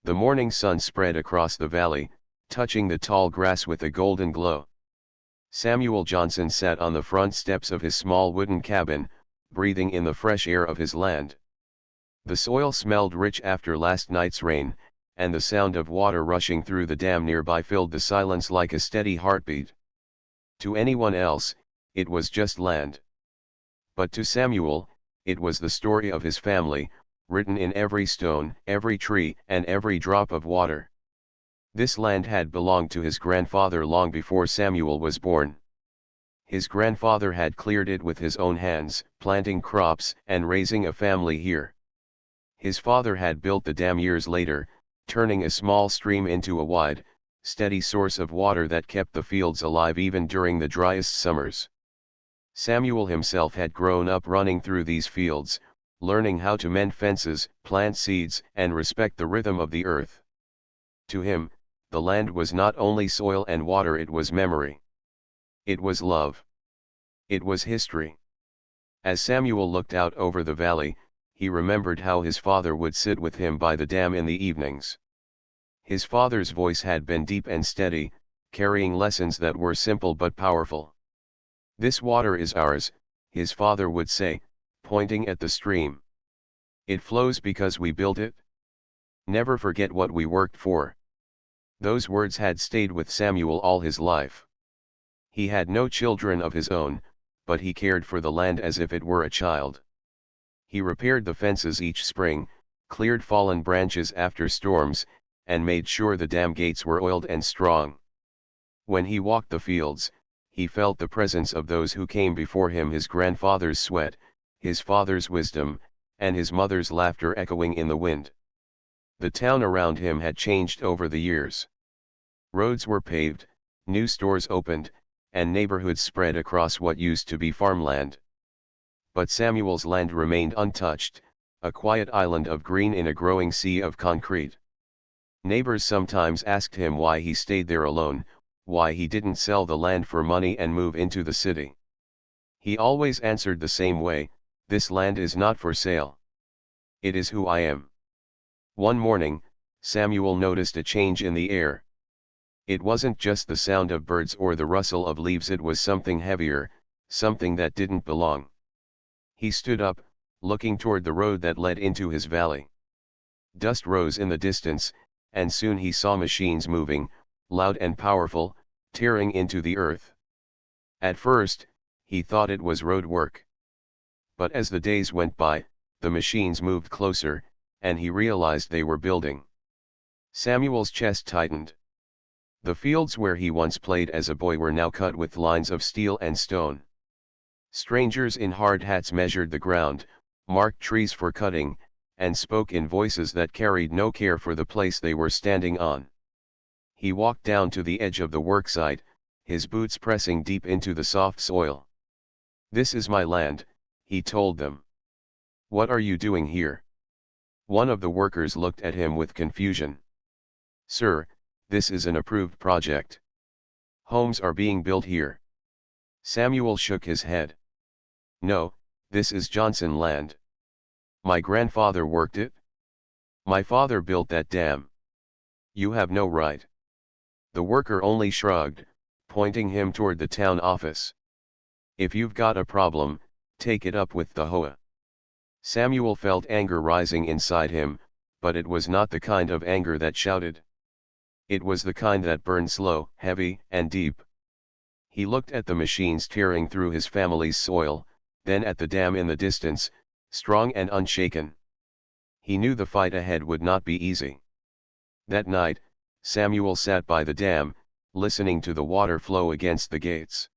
The morning sun spread across the valley, touching the tall grass with a golden glow. Samuel Johnson sat on the front steps of his small wooden cabin, breathing in the fresh air of his land. The soil smelled rich after last night's rain, and the sound of water rushing through the dam nearby filled the silence like a steady heartbeat. To anyone else, it was just land. But to Samuel, it was the story of his family, written in every stone, every tree, and every drop of water. This land had belonged to his grandfather long before Samuel was born. His grandfather had cleared it with his own hands, planting crops and raising a family here. His father had built the dam years later, turning a small stream into a wide, steady source of water that kept the fields alive even during the driest summers. Samuel himself had grown up running through these fields, learning how to mend fences, plant seeds, and respect the rhythm of the earth. To him, the land was not only soil and water, it was memory. It was love. It was history. As Samuel looked out over the valley, he remembered how his father would sit with him by the dam in the evenings. His father's voice had been deep and steady, carrying lessons that were simple but powerful. "This water is ours," his father would say, pointing at the stream. "It flows because we built it. Never forget what we worked for." Those words had stayed with Samuel all his life. He had no children of his own, but he cared for the land as if it were a child. He repaired the fences each spring, cleared fallen branches after storms, and made sure the dam gates were oiled and strong. When he walked the fields, he felt the presence of those who came before him, his grandfather's sweat, his father's wisdom, and his mother's laughter echoing in the wind. The town around him had changed over the years. Roads were paved, new stores opened, and neighborhoods spread across what used to be farmland. But Samuel's land remained untouched, a quiet island of green in a growing sea of concrete. Neighbors sometimes asked him why he stayed there alone, why he didn't sell the land for money and move into the city. He always answered the same way: "This land is not for sale. It is who I am." One morning, Samuel noticed a change in the air. It wasn't just the sound of birds or the rustle of leaves, it was something heavier, something that didn't belong. He stood up, looking toward the road that led into his valley. Dust rose in the distance, and soon he saw machines moving, loud and powerful, tearing into the earth. At first, he thought it was road work. But as the days went by, the machines moved closer, and he realized they were building. Samuel's chest tightened. The fields where he once played as a boy were now cut with lines of steel and stone. Strangers in hard hats measured the ground, marked trees for cutting, and spoke in voices that carried no care for the place they were standing on. He walked down to the edge of the worksite, his boots pressing deep into the soft soil. "This is my land," he told them. "What are you doing here?" One of the workers looked at him with confusion. "Sir, this is an approved project. Homes are being built here." Samuel shook his head. "No, this is Johnson land. My grandfather worked it. My father built that dam. You have no right." The worker only shrugged, pointing him toward the town office. "If you've got a problem, take it up with the HOA." Samuel felt anger rising inside him, but it was not the kind of anger that shouted. It was the kind that burned slow, heavy, and deep. He looked at the machines tearing through his family's soil, then at the dam in the distance, strong and unshaken. He knew the fight ahead would not be easy. That night, Samuel sat by the dam, listening to the water flow against the gates.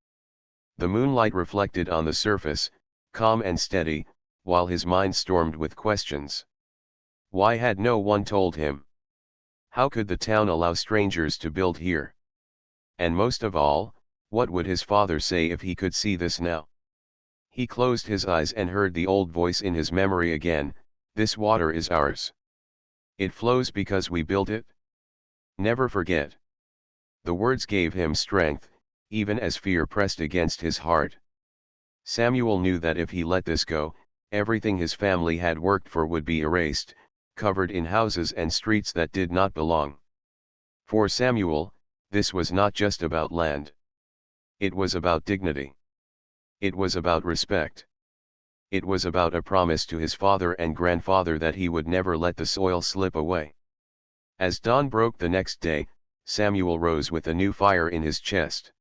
The moonlight reflected on the surface, calm and steady, while his mind stormed with questions. Why had no one told him? How could the town allow strangers to build here? And most of all, what would his father say if he could see this now? He closed his eyes and heard the old voice in his memory again: "This water is ours. It flows because we built it. Never forget." The words gave him strength, even as fear pressed against his heart. Samuel knew that if he let this go, everything his family had worked for would be erased, covered in houses and streets that did not belong. For Samuel, this was not just about land. It was about dignity. It was about respect. It was about a promise to his father and grandfather that he would never let the soil slip away. As dawn broke the next day, Samuel rose with a new fire in his chest.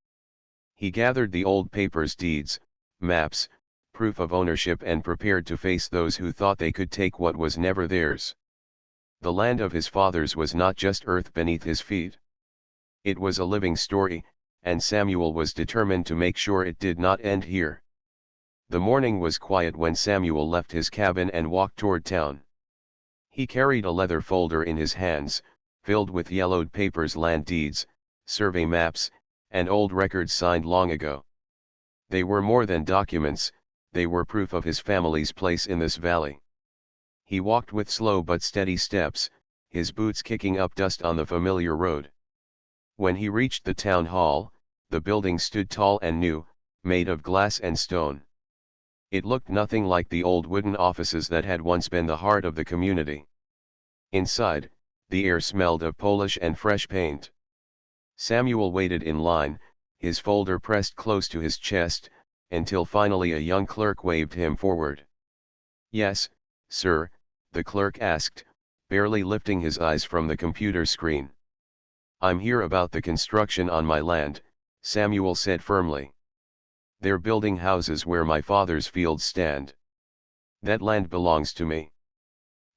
He gathered the old papers, deeds, maps, proof of ownership, and prepared to face those who thought they could take what was never theirs. The land of his fathers was not just earth beneath his feet. It was a living story, and Samuel was determined to make sure it did not end here. The morning was quiet when Samuel left his cabin and walked toward town. He carried a leather folder in his hands, filled with yellowed papers, land deeds, survey maps, and old records signed long ago. They were more than documents, they were proof of his family's place in this valley. He walked with slow but steady steps, his boots kicking up dust on the familiar road. When he reached the town hall, the building stood tall and new, made of glass and stone. It looked nothing like the old wooden offices that had once been the heart of the community. Inside, the air smelled of polish and fresh paint. Samuel waited in line, his folder pressed close to his chest, until finally a young clerk waved him forward. "Yes, sir," the clerk asked, barely lifting his eyes from the computer screen. "I'm here about the construction on my land," Samuel said firmly. "They're building houses where my father's fields stand. That land belongs to me."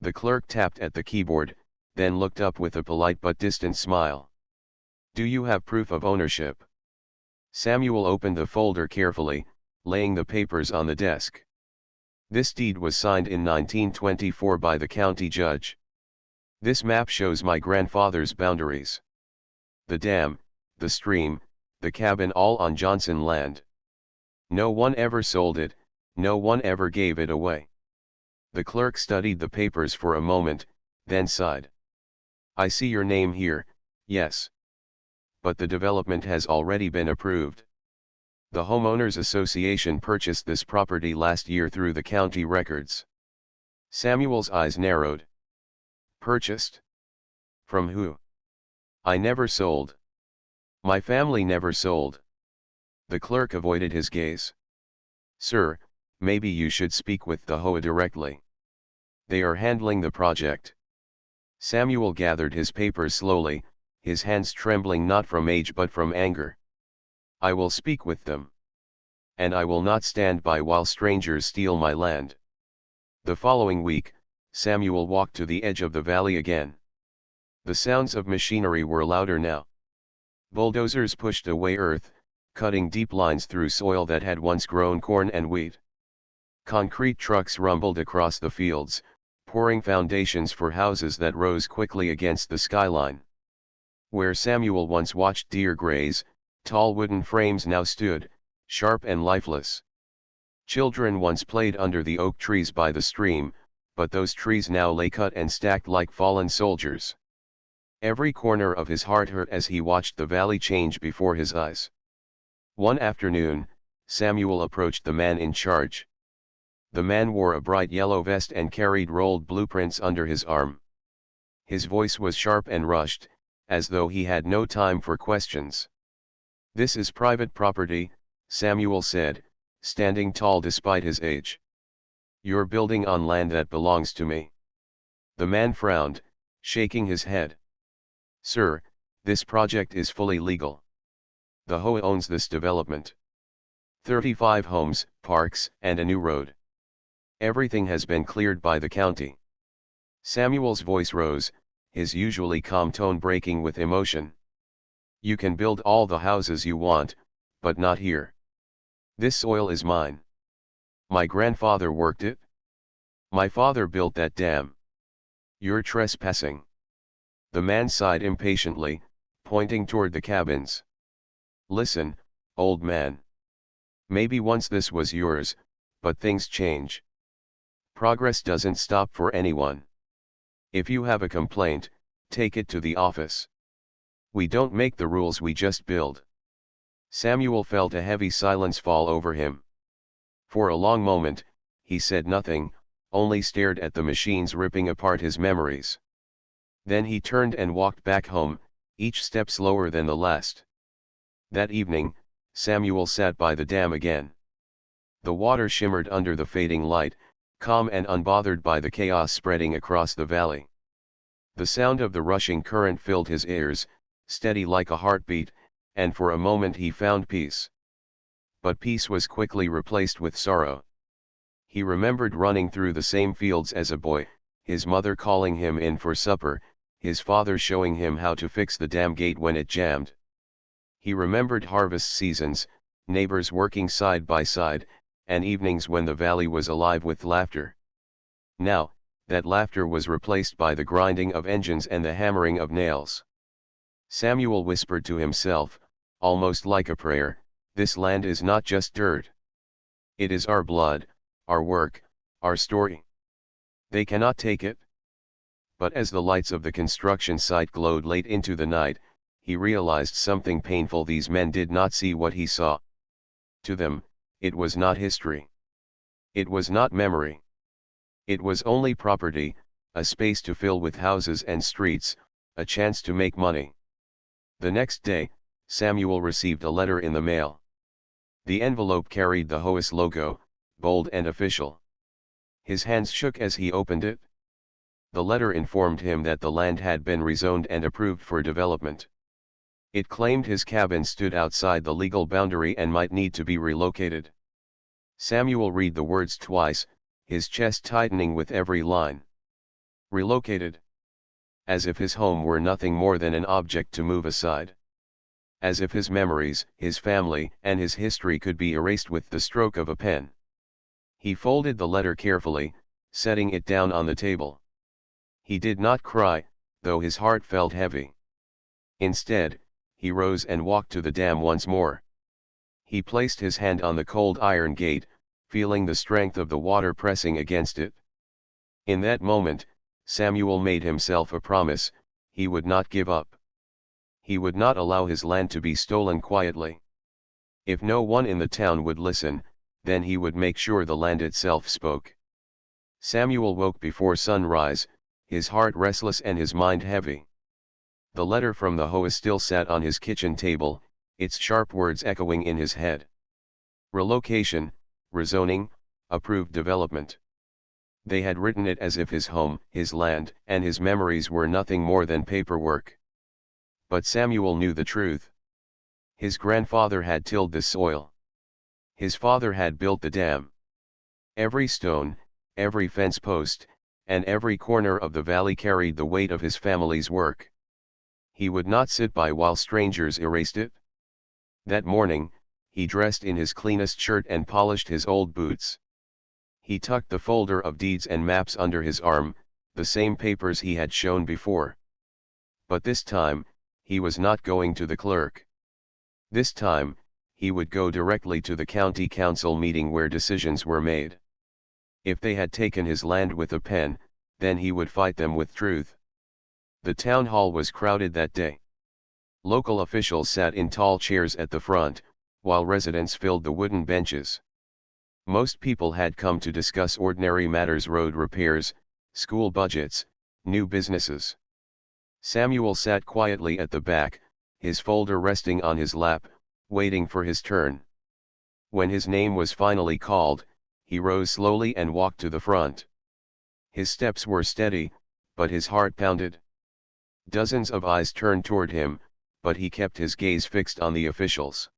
The clerk tapped at the keyboard, then looked up with a polite but distant smile. "Do you have proof of ownership?" Samuel opened the folder carefully, laying the papers on the desk. "This deed was signed in 1924 by the county judge. This map shows my grandfather's boundaries. The dam, the stream, the cabin, all on Johnson land. No one ever sold it, no one ever gave it away." The clerk studied the papers for a moment, then sighed. "I see your name here, yes. But the development has already been approved. The Homeowners Association purchased this property last year through the county records." Samuel's eyes narrowed. "Purchased? From who? I never sold. My family never sold." The clerk avoided his gaze. "Sir, maybe you should speak with the HOA directly. They are handling the project." Samuel gathered his papers slowly, his hands trembling not from age but from anger. "I will speak with them. And I will not stand by while strangers steal my land." The following week, Samuel walked to the edge of the valley again. The sounds of machinery were louder now. Bulldozers pushed away earth, cutting deep lines through soil that had once grown corn and wheat. Concrete trucks rumbled across the fields, pouring foundations for houses that rose quickly against the skyline. Where Samuel once watched deer graze, tall wooden frames now stood, sharp and lifeless. Children once played under the oak trees by the stream, but those trees now lay cut and stacked like fallen soldiers. Every corner of his heart hurt as he watched the valley change before his eyes. One afternoon, Samuel approached the man in charge. The man wore a bright yellow vest and carried rolled blueprints under his arm. His voice was sharp and rushed, as though he had no time for questions. "This is private property," Samuel said, standing tall despite his age. "You're building on land that belongs to me." The man frowned, shaking his head. "Sir, this project is fully legal. The HOA owns this development. 35 homes, parks, and a new road. Everything has been cleared by the county." Samuel's voice rose, his usually calm tone breaking with emotion. "You can build all the houses you want, but not here. This soil is mine. My grandfather worked it. My father built that dam. You're trespassing." The man sighed impatiently, pointing toward the cabins. "Listen, old man. Maybe once this was yours, but things change. Progress doesn't stop for anyone. If you have a complaint, take it to the office. We don't make the rules, we just build." Samuel felt a heavy silence fall over him. For a long moment, he said nothing, only stared at the machines ripping apart his memories. Then he turned and walked back home, each step slower than the last. That evening, Samuel sat by the dam again. The water shimmered under the fading light, calm and unbothered by the chaos spreading across the valley. The sound of the rushing current filled his ears, steady like a heartbeat, and for a moment he found peace. But peace was quickly replaced with sorrow. He remembered running through the same fields as a boy, his mother calling him in for supper, his father showing him how to fix the dam gate when it jammed. He remembered harvest seasons, neighbors working side by side, and evenings when the valley was alive with laughter. Now, that laughter was replaced by the grinding of engines and the hammering of nails. Samuel whispered to himself, almost like a prayer, "This land is not just dirt. It is our blood, our work, our story. They cannot take it." But as the lights of the construction site glowed late into the night, he realized something painful. These men did not see what he saw. To them, it was not history. It was not memory. It was only property, a space to fill with houses and streets, a chance to make money. The next day, Samuel received a letter in the mail. The envelope carried the HOA's logo, bold and official. His hands shook as he opened it. The letter informed him that the land had been rezoned and approved for development. It claimed his cabin stood outside the legal boundary and might need to be relocated. Samuel read the words twice, his chest tightening with every line. Relocated. As if his home were nothing more than an object to move aside. As if his memories, his family, and his history could be erased with the stroke of a pen. He folded the letter carefully, setting it down on the table. He did not cry, though his heart felt heavy. Instead, he rose and walked to the dam once more. He placed his hand on the cold iron gate, feeling the strength of the water pressing against it. In that moment, Samuel made himself a promise: he would not give up. He would not allow his land to be stolen quietly. If no one in the town would listen, then he would make sure the land itself spoke. Samuel woke before sunrise, his heart restless and his mind heavy. The letter from the HOA still sat on his kitchen table, its sharp words echoing in his head. Relocation, rezoning, approved development. They had written it as if his home, his land, and his memories were nothing more than paperwork. But Samuel knew the truth. His grandfather had tilled the soil. His father had built the dam. Every stone, every fence post, and every corner of the valley carried the weight of his family's work. He would not sit by while strangers erased it. That morning, he dressed in his cleanest shirt and polished his old boots. He tucked the folder of deeds and maps under his arm, the same papers he had shown before. But this time, he was not going to the clerk. This time, he would go directly to the county council meeting where decisions were made. If they had taken his land with a pen, then he would fight them with truth. The town hall was crowded that day. Local officials sat in tall chairs at the front, while residents filled the wooden benches. Most people had come to discuss ordinary matters: road repairs, school budgets, new businesses. Samuel sat quietly at the back, his folder resting on his lap, waiting for his turn. When his name was finally called, he rose slowly and walked to the front. His steps were steady, but his heart pounded. Dozens of eyes turned toward him, but he kept his gaze fixed on the officials.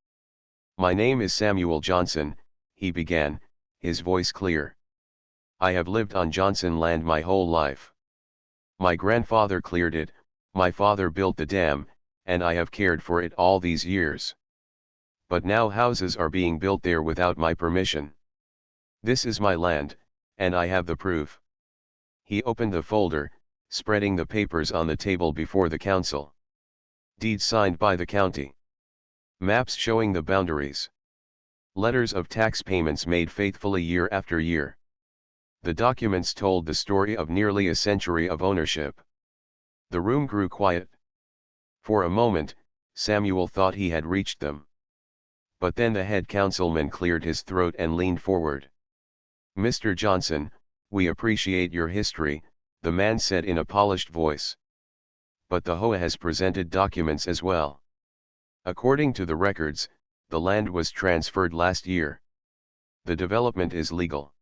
"My name is Samuel Johnson," he began, his voice clear. "I have lived on Johnson land my whole life. My grandfather cleared it, my father built the dam, and I have cared for it all these years. But now houses are being built there without my permission. This is my land, and I have the proof." He opened the folder, spreading the papers on the table before the council. Deeds signed by the county. Maps showing the boundaries. Letters of tax payments made faithfully year after year. The documents told the story of nearly a century of ownership. The room grew quiet. For a moment, Samuel thought he had reached them. But then the head councilman cleared his throat and leaned forward. "Mr. Johnson, "We appreciate your history," the man said in a polished voice. "But the HOA has presented documents as well. According to the records, the land was transferred last year. The development is legal."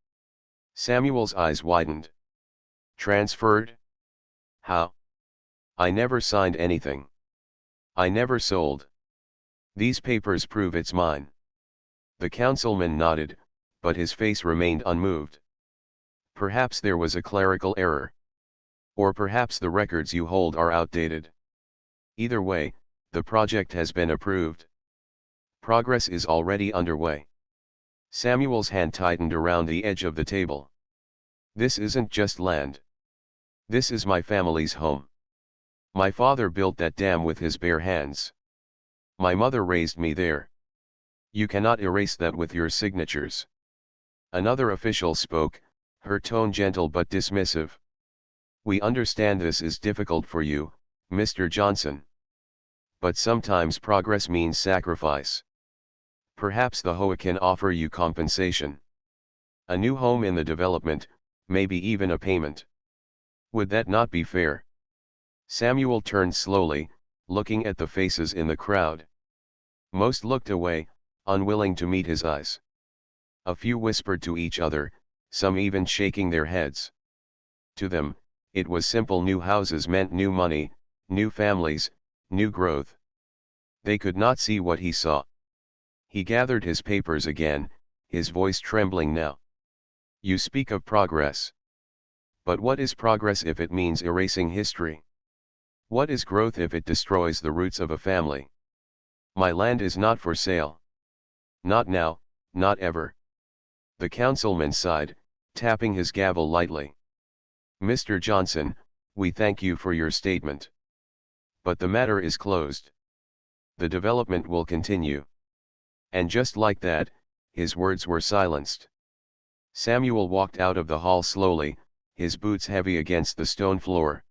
Samuel's eyes widened. "Transferred? How? I never signed anything. I never sold. These papers prove it's mine." The councilman nodded, but his face remained unmoved. "Perhaps there was a clerical error. Or perhaps the records you hold are outdated. Either way, the project has been approved. Progress is already underway." Samuel's hand tightened around the edge of the table. "This isn't just land. This is my family's home. My father built that dam with his bare hands. My mother raised me there. You cannot erase that with your signatures." Another official spoke, her tone gentle but dismissive. "We understand this is difficult for you, Mr. Johnson. But sometimes progress means sacrifice. Perhaps the HOA can offer you compensation. A new home in the development, maybe even a payment. Would that not be fair?" Samuel turned slowly, looking at the faces in the crowd. Most looked away, unwilling to meet his eyes. A few whispered to each other, some even shaking their heads. To them, it was simple: new houses meant new money, new families, new growth. They could not see what he saw. He gathered his papers again, his voice trembling now. "You speak of progress. But what is progress if it means erasing history? What is growth if it destroys the roots of a family? My land is not for sale. Not now, not ever." The councilman sighed, tapping his gavel lightly. "Mr. Johnson, we thank you for your statement. But the matter is closed. The development will continue." And just like that, his words were silenced. Samuel walked out of the hall slowly, his boots heavy against the stone floor.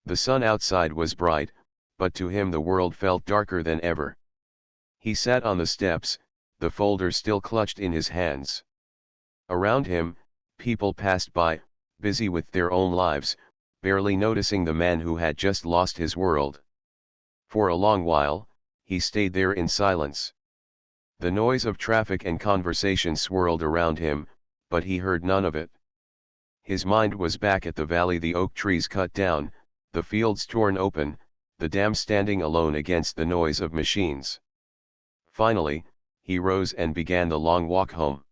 The sun outside was bright, but to him the world felt darker than ever. He sat on the steps, the folder still clutched in his hands. Around him, people passed by, busy with their own lives, barely noticing the man who had just lost his world. For a long while, he stayed there in silence. The noise of traffic and conversation swirled around him, but he heard none of it. His mind was back at the valley: the oak trees cut down, the fields torn open, the dam standing alone against the noise of machines. Finally, he rose and began the long walk home.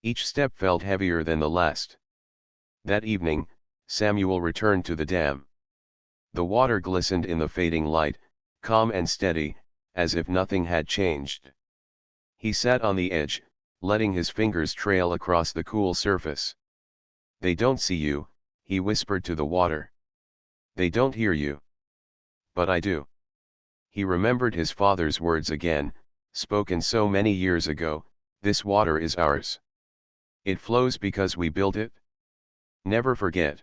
Each step felt heavier than the last. That evening, Samuel returned to the dam. The water glistened in the fading light, calm and steady, as if nothing had changed. He sat on the edge, letting his fingers trail across the cool surface. "They don't see you," he whispered to the water. "They don't hear you. But I do." He remembered his father's words again, spoken so many years ago: "This water is ours. It flows because we built it. Never forget."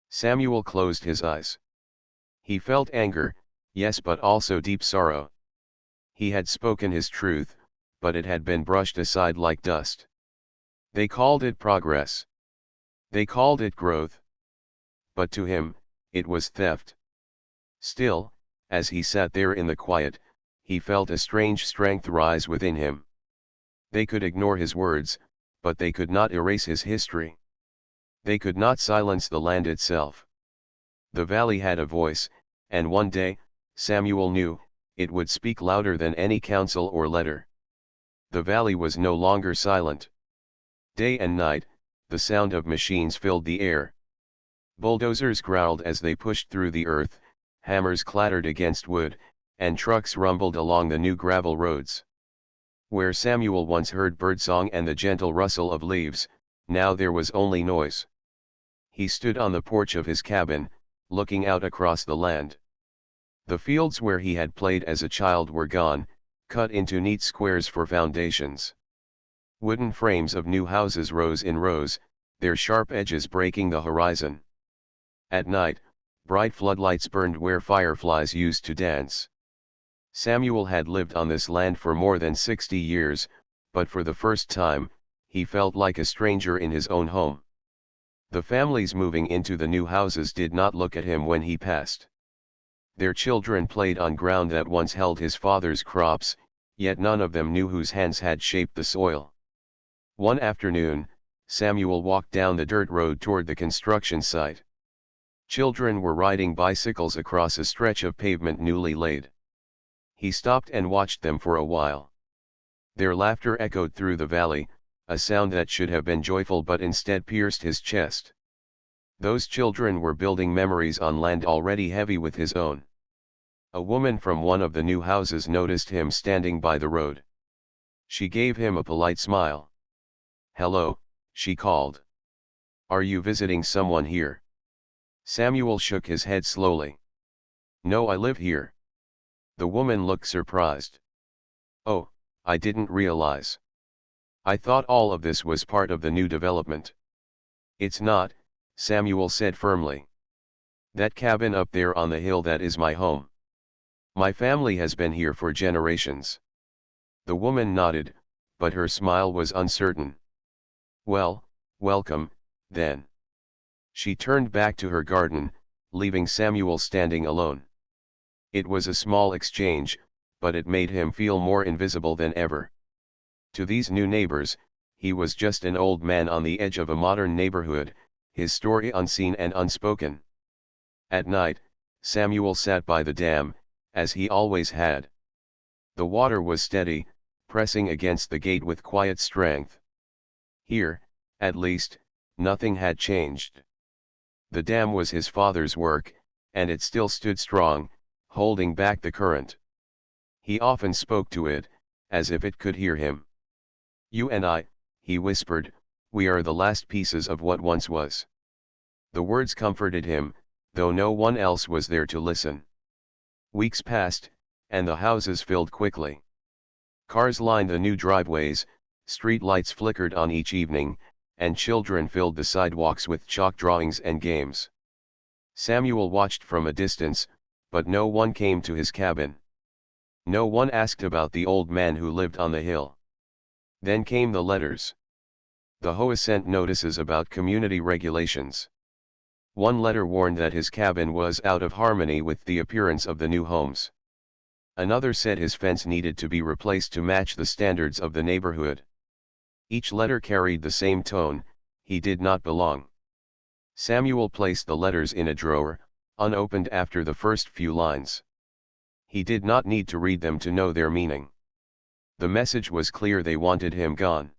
Samuel closed his eyes. He felt anger, yes, but also deep sorrow. He had spoken his truth, but it had been brushed aside like dust. They called it progress. They called it growth. But to him, it was theft. Still, as he sat there in the quiet, he felt a strange strength rise within him. They could ignore his words, but they could not erase his history. They could not silence the land itself. The valley had a voice, and one day, Samuel knew, it would speak louder than any council or letter. The valley was no longer silent. Day and night, the sound of machines filled the air. Bulldozers growled as they pushed through the earth, hammers clattered against wood, and trucks rumbled along the new gravel roads. Where Samuel once heard birdsong and the gentle rustle of leaves, now there was only noise. He stood on the porch of his cabin, looking out across the land. The fields where he had played as a child were gone, cut into neat squares for foundations. Wooden frames of new houses rose in rows, their sharp edges breaking the horizon. At night, bright floodlights burned where fireflies used to dance. Samuel had lived on this land for more than 60 years, but for the first time, he felt like a stranger in his own home. The families moving into the new houses did not look at him when he passed. Their children played on ground that once held his father's crops, yet none of them knew whose hands had shaped the soil. One afternoon, Samuel walked down the dirt road toward the construction site. Children were riding bicycles across a stretch of pavement newly laid. He stopped and watched them for a while. Their laughter echoed through the valley, a sound that should have been joyful but instead pierced his chest. Those children were building memories on land already heavy with his own. A woman from one of the new houses noticed him standing by the road. She gave him a polite smile. "Hello," she called. "Are you visiting someone here?" Samuel shook his head slowly. "No, I live here." The woman looked surprised. "Oh, I didn't realize. I thought all of this was part of the new development." "It's not," Samuel said firmly. "That cabin up there on the hill, that is my home. My family has been here for generations." The woman nodded, but her smile was uncertain. "Well, welcome, then." She turned back to her garden, leaving Samuel standing alone. It was a small exchange, but it made him feel more invisible than ever. To these new neighbors, he was just an old man on the edge of a modern neighborhood, his story unseen and unspoken. At night, Samuel sat by the dam, as he always had. The water was steady, pressing against the gate with quiet strength. Here, at least, nothing had changed. The dam was his father's work, and it still stood strong, holding back the current. He often spoke to it, as if it could hear him. "You and I," he whispered, "we are the last pieces of what once was." The words comforted him, though no one else was there to listen. Weeks passed, and the houses filled quickly. Cars lined the new driveways, street lights flickered on each evening, and children filled the sidewalks with chalk drawings and games. Samuel watched from a distance, but no one came to his cabin. No one asked about the old man who lived on the hill. Then came the letters. The HOA sent notices about community regulations. One letter warned that his cabin was out of harmony with the appearance of the new homes. Another said his fence needed to be replaced to match the standards of the neighborhood. Each letter carried the same tone: he did not belong. Samuel placed the letters in a drawer, unopened after the first few lines. He did not need to read them to know their meaning. The message was clear: they wanted him gone.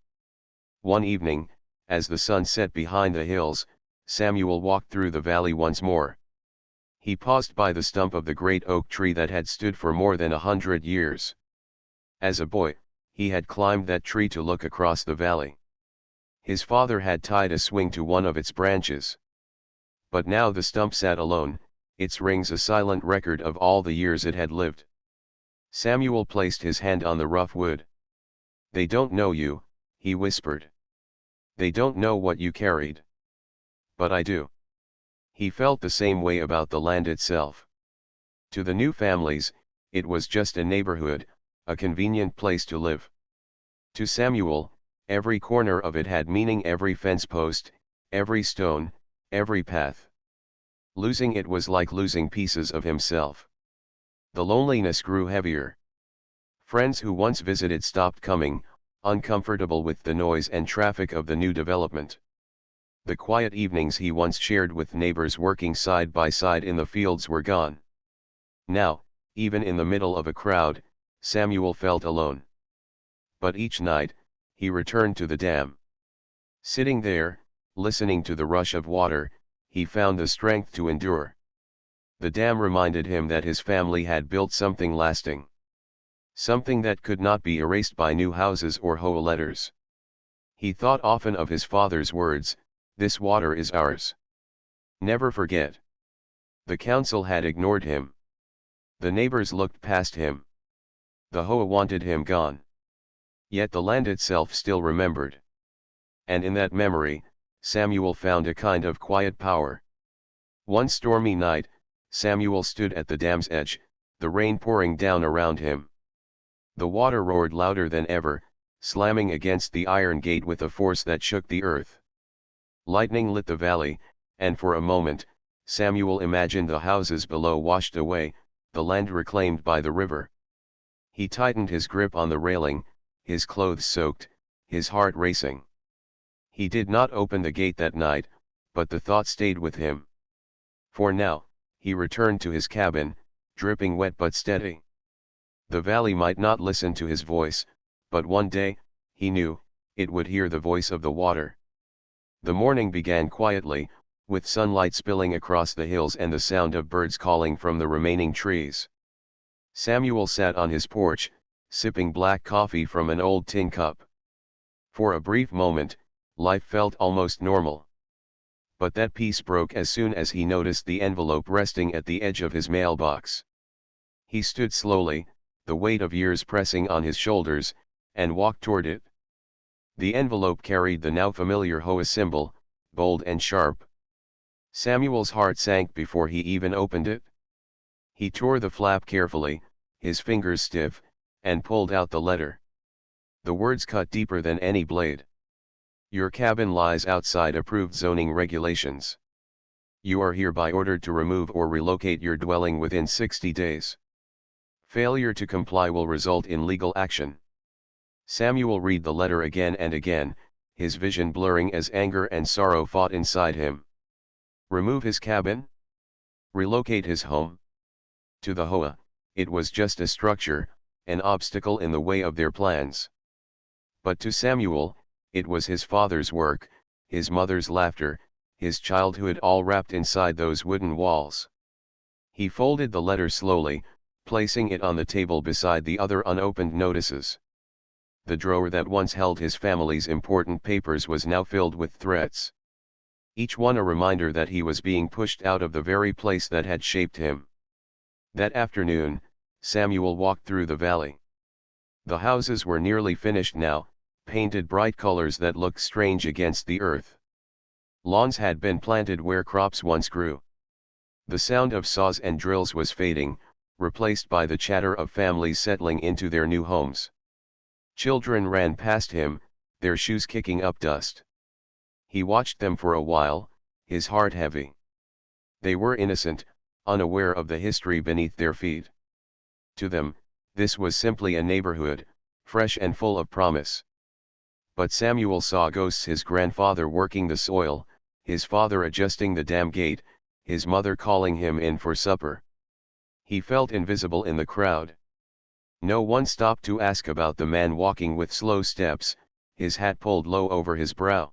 One evening, as the sun set behind the hills, Samuel walked through the valley once more. He paused by the stump of the great oak tree that had stood for more than 100 years. As a boy, he had climbed that tree to look across the valley. His father had tied a swing to one of its branches. But now the stump sat alone, its rings a silent record of all the years it had lived. Samuel placed his hand on the rough wood. "They don't know you," he whispered. "They don't know what you carried. But I do." He felt the same way about the land itself. To the new families, it was just a neighborhood, a convenient place to live. To Samuel, every corner of it had meaning: every fence post, every stone, every path. Losing it was like losing pieces of himself. The loneliness grew heavier. Friends who once visited stopped coming, uncomfortable with the noise and traffic of the new development. The quiet evenings he once shared with neighbors working side by side in the fields were gone. Now, even in the middle of a crowd, Samuel felt alone. But each night, he returned to the dam. Sitting there, listening to the rush of water, he found the strength to endure. The dam reminded him that his family had built something lasting. Something that could not be erased by new houses or HOA letters. He thought often of his father's words: "This water is ours. Never forget." The council had ignored him. The neighbors looked past him. The HOA wanted him gone. Yet the land itself still remembered. And in that memory, Samuel found a kind of quiet power. One stormy night, Samuel stood at the dam's edge, the rain pouring down around him. The water roared louder than ever, slamming against the iron gate with a force that shook the earth. Lightning lit the valley, and for a moment, Samuel imagined the houses below washed away, the land reclaimed by the river. He tightened his grip on the railing, his clothes soaked, his heart racing. He did not open the gate that night, but the thought stayed with him. For now, he returned to his cabin, dripping wet but steady. The valley might not listen to his voice, but one day, he knew, it would hear the voice of the water. The morning began quietly, with sunlight spilling across the hills and the sound of birds calling from the remaining trees. Samuel sat on his porch, sipping black coffee from an old tin cup. For a brief moment, life felt almost normal. But that peace broke as soon as he noticed the envelope resting at the edge of his mailbox. He stood slowly, the weight of years pressing on his shoulders, and walked toward it. The envelope carried the now familiar HOA symbol, bold and sharp. Samuel's heart sank before he even opened it. He tore the flap carefully, his fingers stiff, and pulled out the letter. The words cut deeper than any blade. Your cabin lies outside approved zoning regulations. You are hereby ordered to remove or relocate your dwelling within 60 days. Failure to comply will result in legal action. Samuel read the letter again and again, his vision blurring as anger and sorrow fought inside him. Remove his cabin? Relocate his home? To the HOA, it was just a structure, an obstacle in the way of their plans. But to Samuel, it was his father's work, his mother's laughter, his childhood all wrapped inside those wooden walls. He folded the letter slowly, placing it on the table beside the other unopened notices. The drawer that once held his family's important papers was now filled with threats. Each one a reminder that he was being pushed out of the very place that had shaped him. That afternoon, Samuel walked through the valley. The houses were nearly finished now, painted bright colors that looked strange against the earth. Lawns had been planted where crops once grew. The sound of saws and drills was fading, replaced by the chatter of families settling into their new homes. Children ran past him, their shoes kicking up dust. He watched them for a while, his heart heavy. They were innocent, unaware of the history beneath their feet. To them, this was simply a neighborhood, fresh and full of promise. But Samuel saw ghosts: his grandfather working the soil, his father adjusting the dam gate, his mother calling him in for supper. He felt invisible in the crowd. No one stopped to ask about the man walking with slow steps, his hat pulled low over his brow.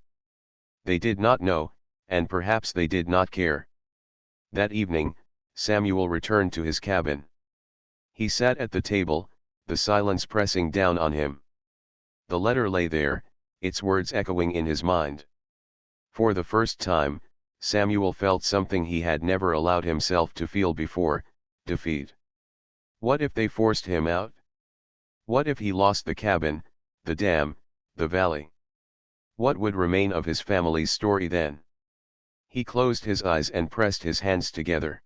They did not know, and perhaps they did not care. That evening, Samuel returned to his cabin. He sat at the table, the silence pressing down on him. The letter lay there, its words echoing in his mind. For the first time, Samuel felt something he had never allowed himself to feel before: defeat. What if they forced him out? What if he lost the cabin, the dam, the valley? What would remain of his family's story then? He closed his eyes and pressed his hands together.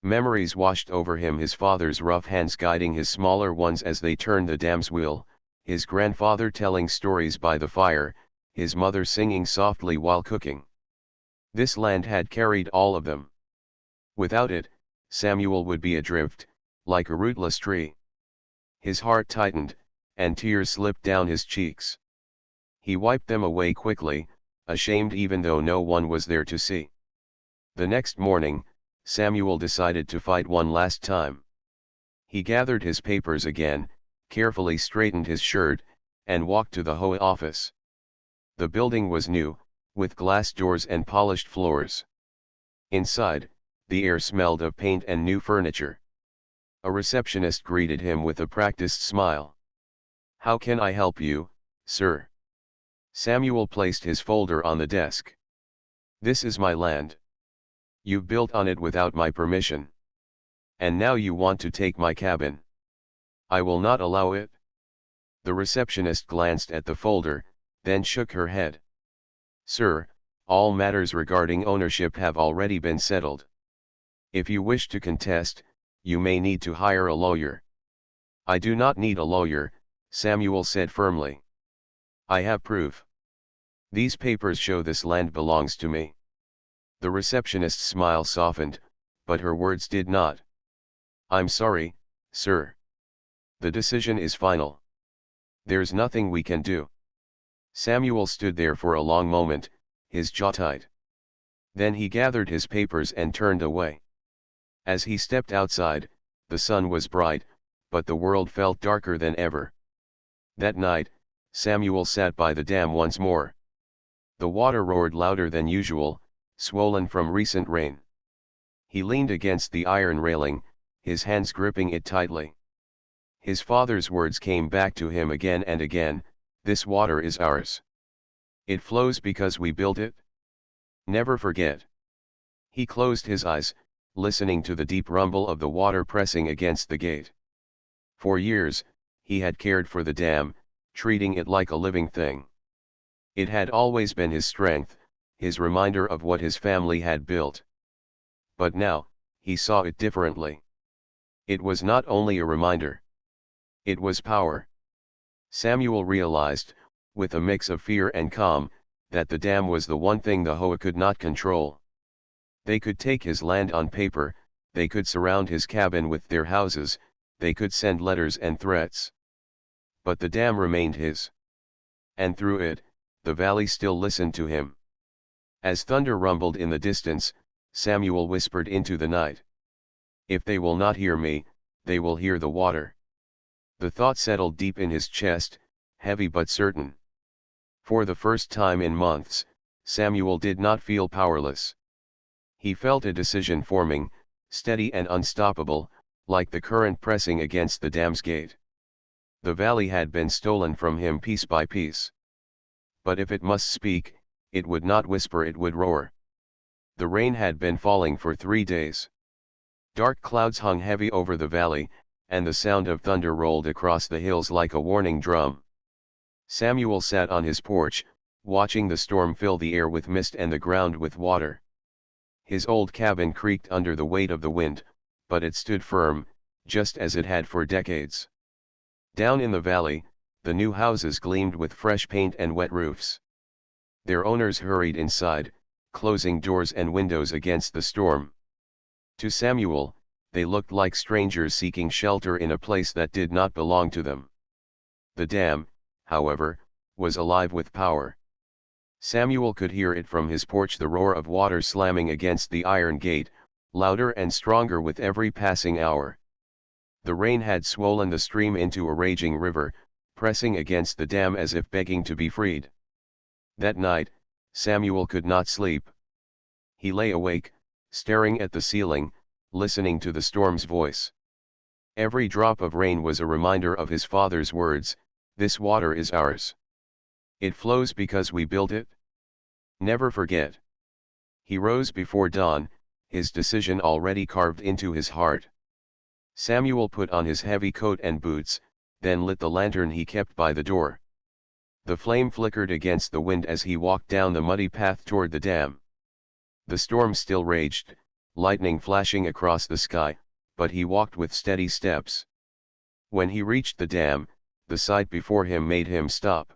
Memories washed over him: his father's rough hands guiding his smaller ones as they turned the dam's wheel, his grandfather telling stories by the fire, his mother singing softly while cooking. This land had carried all of them. Without it, Samuel would be adrift, like a rootless tree. His heart tightened, and tears slipped down his cheeks. He wiped them away quickly, ashamed even though no one was there to see. The next morning, Samuel decided to fight one last time. He gathered his papers again, carefully straightened his shirt, and walked to the HOA office. The building was new, with glass doors and polished floors. Inside, the air smelled of paint and new furniture. A receptionist greeted him with a practiced smile. "How can I help you, sir?" Samuel placed his folder on the desk. "This is my land. You've built on it without my permission. And now you want to take my cabin. I will not allow it." The receptionist glanced at the folder, then shook her head. "Sir, all matters regarding ownership have already been settled. If you wish to contest, you may need to hire a lawyer." "I do not need a lawyer," Samuel said firmly. "I have proof." These papers show this land belongs to me. The receptionist's smile softened, but her words did not. I'm sorry, sir. The decision is final. There's nothing we can do. Samuel stood there for a long moment, his jaw tight. Then he gathered his papers and turned away. As he stepped outside, the sun was bright, but the world felt darker than ever. That night, Samuel sat by the dam once more. The water roared louder than usual, swollen from recent rain. He leaned against the iron railing, his hands gripping it tightly. His father's words came back to him again and again, "This water is ours. It flows because we built it. Never forget." He closed his eyes, listening to the deep rumble of the water pressing against the gate. For years, he had cared for the dam, treating it like a living thing. It had always been his strength, his reminder of what his family had built. But now, he saw it differently. It was not only a reminder. It was power. Samuel realized, with a mix of fear and calm, that the dam was the one thing the HOA could not control. They could take his land on paper, they could surround his cabin with their houses, they could send letters and threats. But the dam remained his. And through it, the valley still listened to him. As thunder rumbled in the distance, Samuel whispered into the night, "If they will not hear me, they will hear the water." The thought settled deep in his chest, heavy but certain. For the first time in months, Samuel did not feel powerless. He felt a decision forming, steady and unstoppable, like the current pressing against the dam's gate. The valley had been stolen from him piece by piece. But if it must speak, it would not whisper, it would roar. The rain had been falling for 3 days. Dark clouds hung heavy over the valley, and the sound of thunder rolled across the hills like a warning drum. Samuel sat on his porch, watching the storm fill the air with mist and the ground with water. His old cabin creaked under the weight of the wind, but it stood firm, just as it had for decades. Down in the valley, the new houses gleamed with fresh paint and wet roofs. Their owners hurried inside, closing doors and windows against the storm. To Samuel, they looked like strangers seeking shelter in a place that did not belong to them. The dam, however, was alive with power. Samuel could hear it from his porch, the roar of water slamming against the iron gate, louder and stronger with every passing hour. The rain had swollen the stream into a raging river, pressing against the dam as if begging to be freed. That night, Samuel could not sleep. He lay awake, staring at the ceiling, listening to the storm's voice. Every drop of rain was a reminder of his father's words, "This water is ours. It flows because we built it. Never forget." He rose before dawn, his decision already carved into his heart. Samuel put on his heavy coat and boots, then lit the lantern he kept by the door. The flame flickered against the wind as he walked down the muddy path toward the dam. The storm still raged, lightning flashing across the sky, but he walked with steady steps. When he reached the dam, the sight before him made him stop.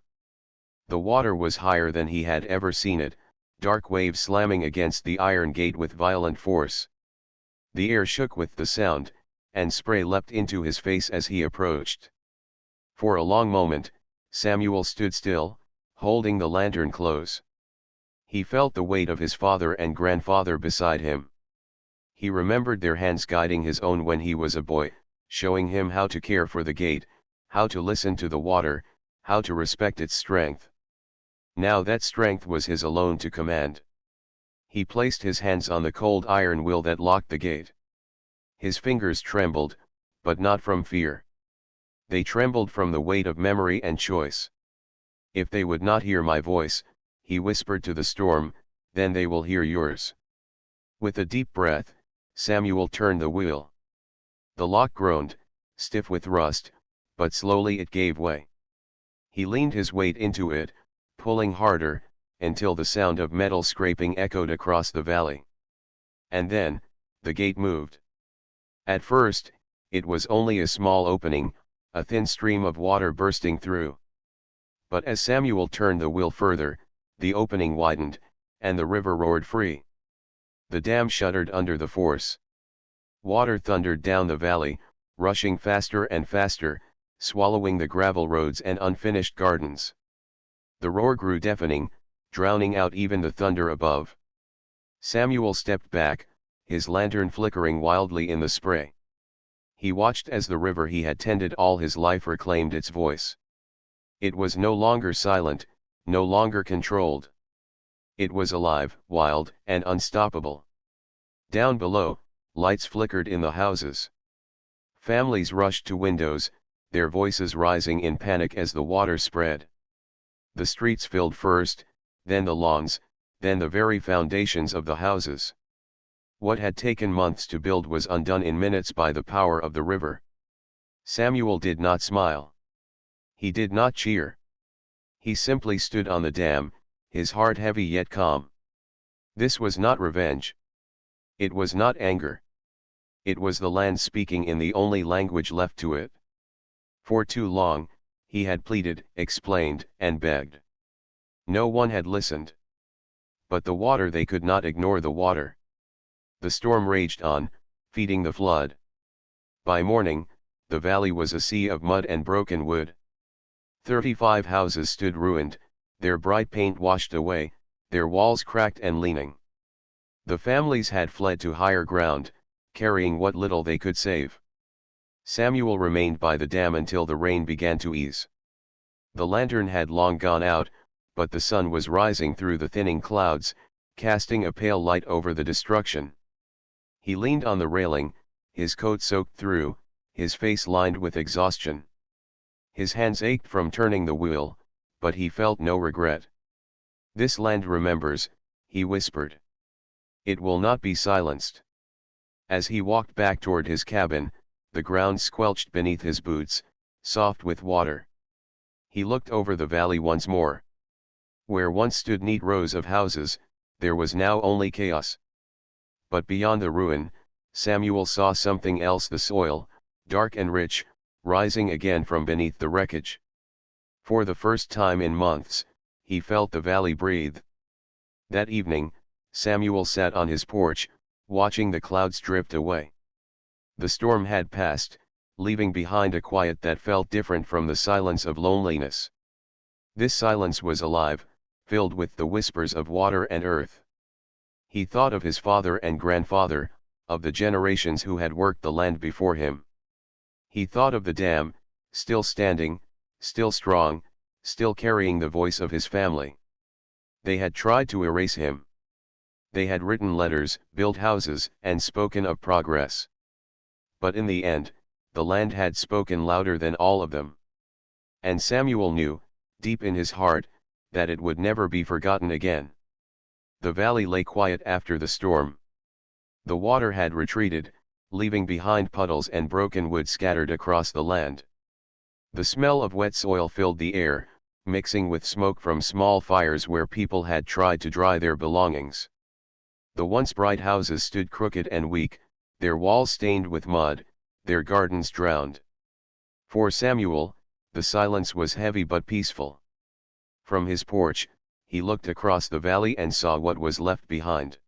The water was higher than he had ever seen it, dark waves slamming against the iron gate with violent force. The air shook with the sound, and spray leapt into his face as he approached. For a long moment, Samuel stood still, holding the lantern close. He felt the weight of his father and grandfather beside him. He remembered their hands guiding his own when he was a boy, showing him how to care for the gate, how to listen to the water, how to respect its strength. Now that strength was his alone to command. He placed his hands on the cold iron will that locked the gate. His fingers trembled, but not from fear. They trembled from the weight of memory and choice. "If they would not hear my voice," he whispered to the storm, "then they will hear yours." With a deep breath, Samuel turned the wheel. The lock groaned, stiff with rust, but slowly it gave way. He leaned his weight into it, pulling harder, until the sound of metal scraping echoed across the valley. And then, the gate moved. At first, it was only a small opening, a thin stream of water bursting through. But as Samuel turned the wheel further, the opening widened, and the river roared free. The dam shuddered under the force. Water thundered down the valley, rushing faster and faster, swallowing the gravel roads and unfinished gardens. The roar grew deafening, drowning out even the thunder above. Samuel stepped back, his lantern flickering wildly in the spray. He watched as the river he had tended all his life reclaimed its voice. It was no longer silent, no longer controlled. It was alive, wild, and unstoppable. Down below, lights flickered in the houses. Families rushed to windows, their voices rising in panic as the water spread. The streets filled first, then the lawns, then the very foundations of the houses. What had taken months to build was undone in minutes by the power of the river. Samuel did not smile. He did not cheer. He simply stood on the dam, his heart heavy yet calm. This was not revenge. It was not anger. It was the land speaking in the only language left to it. For too long, he had pleaded, explained, and begged. No one had listened. But the water, they could not ignore the water. The storm raged on, feeding the flood. By morning, the valley was a sea of mud and broken wood. 35 houses stood ruined, their bright paint washed away, their walls cracked and leaning. The families had fled to higher ground, carrying what little they could save. Samuel remained by the dam until the rain began to ease. The lantern had long gone out, but the sun was rising through the thinning clouds, casting a pale light over the destruction. He leaned on the railing, his coat soaked through, his face lined with exhaustion. His hands ached from turning the wheel, but he felt no regret. "This land remembers," he whispered. "It will not be silenced." As he walked back toward his cabin, the ground squelched beneath his boots, soft with water. He looked over the valley once more. Where once stood neat rows of houses, there was now only chaos. But beyond the ruin, Samuel saw something else: the soil, dark and rich, rising again from beneath the wreckage. For the first time in months, he felt the valley breathe. That evening, Samuel sat on his porch, watching the clouds drift away. The storm had passed, leaving behind a quiet that felt different from the silence of loneliness. This silence was alive, filled with the whispers of water and earth. He thought of his father and grandfather, of the generations who had worked the land before him. He thought of the dam, still standing, still strong, still carrying the voice of his family. They had tried to erase him. They had written letters, built houses, and spoken of progress. But in the end, the land had spoken louder than all of them. And Samuel knew, deep in his heart, that it would never be forgotten again. The valley lay quiet after the storm. The water had retreated, leaving behind puddles and broken wood scattered across the land. The smell of wet soil filled the air, mixing with smoke from small fires where people had tried to dry their belongings. The once bright houses stood crooked and weak, their walls stained with mud, their gardens drowned. For Samuel, the silence was heavy but peaceful. From his porch, he looked across the valley and saw what was left behind.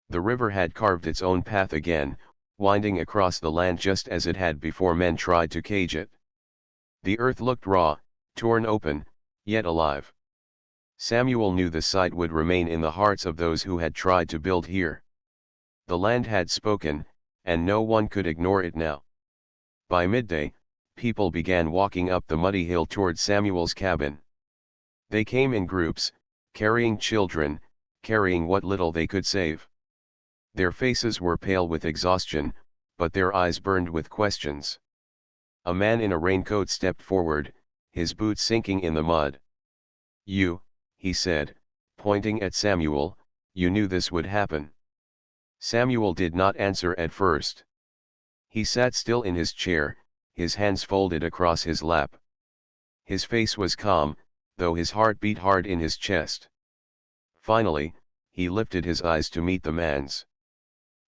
The river had carved its own path again, winding across the land just as it had before men tried to cage it. The earth looked raw, torn open, yet alive. Samuel knew the sight would remain in the hearts of those who had tried to build here. The land had spoken, and no one could ignore it now. By midday, people began walking up the muddy hill toward Samuel's cabin. They came in groups, carrying children, carrying what little they could save. Their faces were pale with exhaustion, but their eyes burned with questions. A man in a raincoat stepped forward, his boots sinking in the mud. "You," he said, pointing at Samuel, "you knew this would happen." Samuel did not answer at first. He sat still in his chair, his hands folded across his lap. His face was calm, though his heart beat hard in his chest. Finally, he lifted his eyes to meet the man's.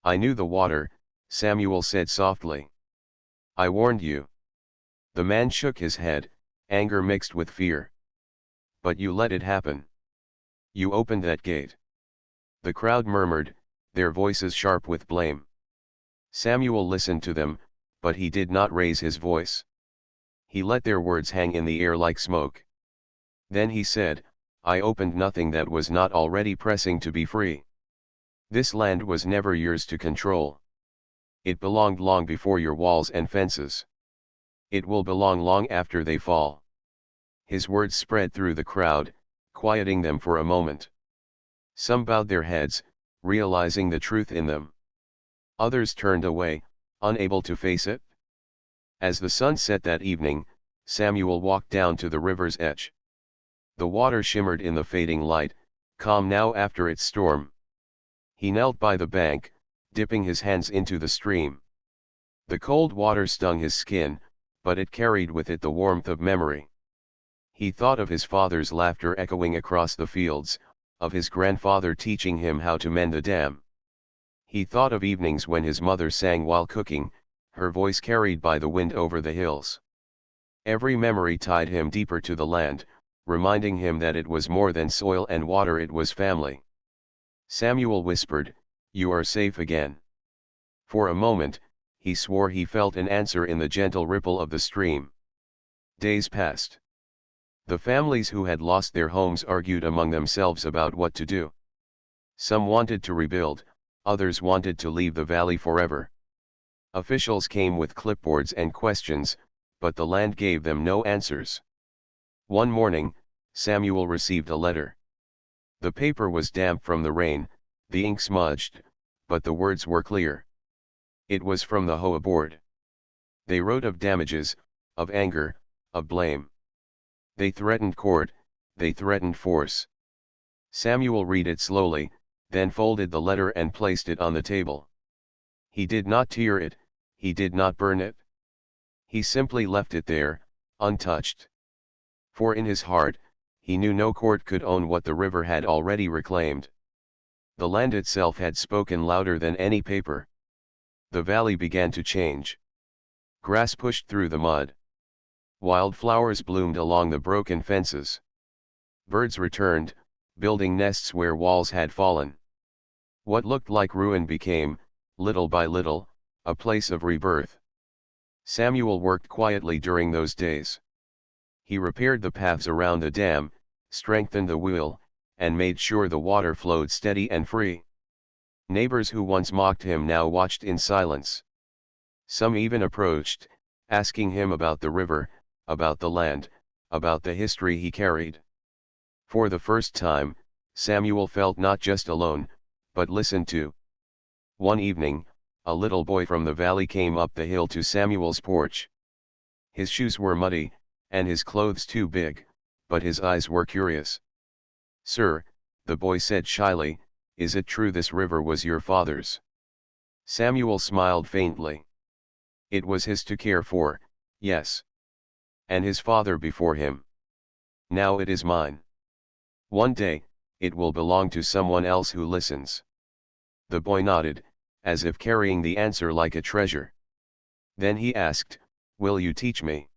"I knew the water," Samuel said softly. "I warned you." The man shook his head, anger mixed with fear. "But you let it happen." You opened that gate. The crowd murmured, their voices sharp with blame. Samuel listened to them, but he did not raise his voice. He let their words hang in the air like smoke. Then he said, I opened nothing that was not already pressing to be free. This land was never yours to control. It belonged long before your walls and fences. It will belong long after they fall. His words spread through the crowd, quieting them for a moment. Some bowed their heads, realizing the truth in them. Others turned away, unable to face it. As the sun set that evening, Samuel walked down to the river's edge. The water shimmered in the fading light, calm now after its storm. He knelt by the bank, dipping his hands into the stream. The cold water stung his skin, but it carried with it the warmth of memory. He thought of his father's laughter echoing across the fields, of his grandfather teaching him how to mend the dam. He thought of evenings when his mother sang while cooking, her voice carried by the wind over the hills. Every memory tied him deeper to the land, reminding him that it was more than soil and water, it was family. Samuel whispered, "You are safe again." For a moment, he swore he felt an answer in the gentle ripple of the stream. Days passed. The families who had lost their homes argued among themselves about what to do. Some wanted to rebuild, others wanted to leave the valley forever. Officials came with clipboards and questions, but the land gave them no answers. One morning, Samuel received a letter. The paper was damp from the rain, the ink smudged, but the words were clear. It was from the HOA board. They wrote of damages, of anger, of blame. They threatened court, they threatened force. Samuel read it slowly, then folded the letter and placed it on the table. He did not tear it, he did not burn it. He simply left it there, untouched. For in his heart, he knew no court could own what the river had already reclaimed. The land itself had spoken louder than any paper. The valley began to change. Grass pushed through the mud. Wildflowers bloomed along the broken fences. Birds returned, building nests where walls had fallen. What looked like ruin became, little by little, a place of rebirth. Samuel worked quietly during those days. He repaired the paths around the dam, strengthened the wheel, and made sure the water flowed steady and free. Neighbors who once mocked him now watched in silence. Some even approached, asking him about the river, about the land, about the history he carried. For the first time, Samuel felt not just alone, but listened to. One evening, a little boy from the valley came up the hill to Samuel's porch. His shoes were muddy, and his clothes too big, but his eyes were curious. "Sir," the boy said shyly, "is it true this river was your father's?" Samuel smiled faintly. It was his to care for, yes. And his father before him. Now it is mine. One day, it will belong to someone else who listens. The boy nodded, as if carrying the answer like a treasure. Then he asked, "Will you teach me?"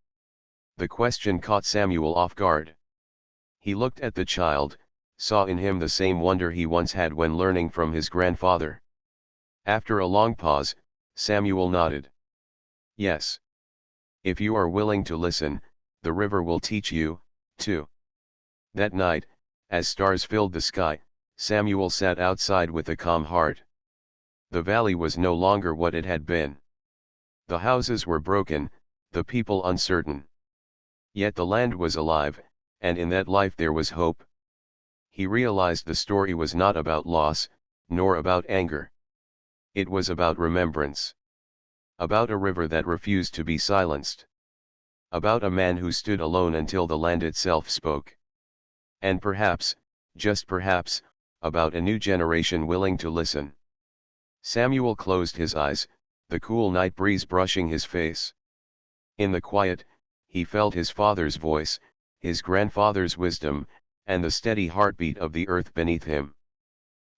The question caught Samuel off guard. He looked at the child, saw in him the same wonder he once had when learning from his grandfather. After a long pause, Samuel nodded. "Yes. If you are willing to listen, the river will teach you, too." That night, as stars filled the sky, Samuel sat outside with a calm heart. The valley was no longer what it had been. The houses were broken, the people uncertain. Yet the land was alive, and in that life there was hope. He realized the story was not about loss, nor about anger. It was about remembrance. About a river that refused to be silenced. About a man who stood alone until the land itself spoke. And perhaps, just perhaps, about a new generation willing to listen. Samuel closed his eyes, the cool night breeze brushing his face. In the quiet, he felt his father's voice, his grandfather's wisdom, and the steady heartbeat of the earth beneath him.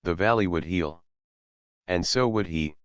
The valley would heal. And so would he.